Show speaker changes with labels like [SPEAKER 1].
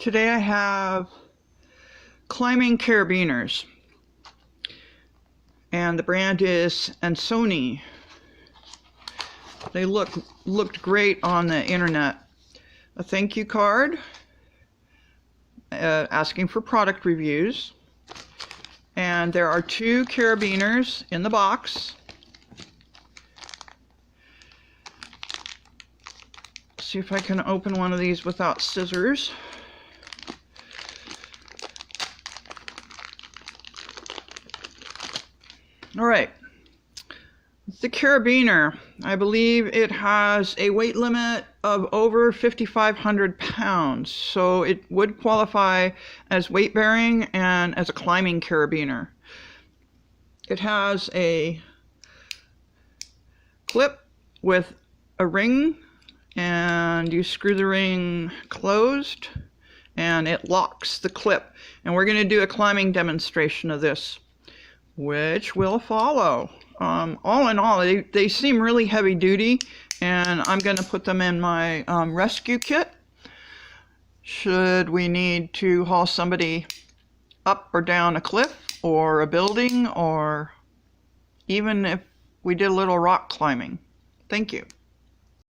[SPEAKER 1] Today I have climbing carabiners, and the brand is ANSOWNY. They looked great on the internet. A thank you card asking for product reviews, and there are 2 carabiners in the box. See if I can open one of these without scissors. All right, the carabiner, I believe it has a weight limit of over 5,500 pounds, so it would qualify as weight bearing and as a climbing carabiner. It has a clip with a ring, and you screw the ring closed and it locks the clip. And we're going to do a climbing demonstration of this, which will follow. All in all, they seem really heavy duty, and I'm going to put them in my rescue kit should we need to haul somebody up or down a cliff or a building, or even if we did a little rock climbing. Thank you.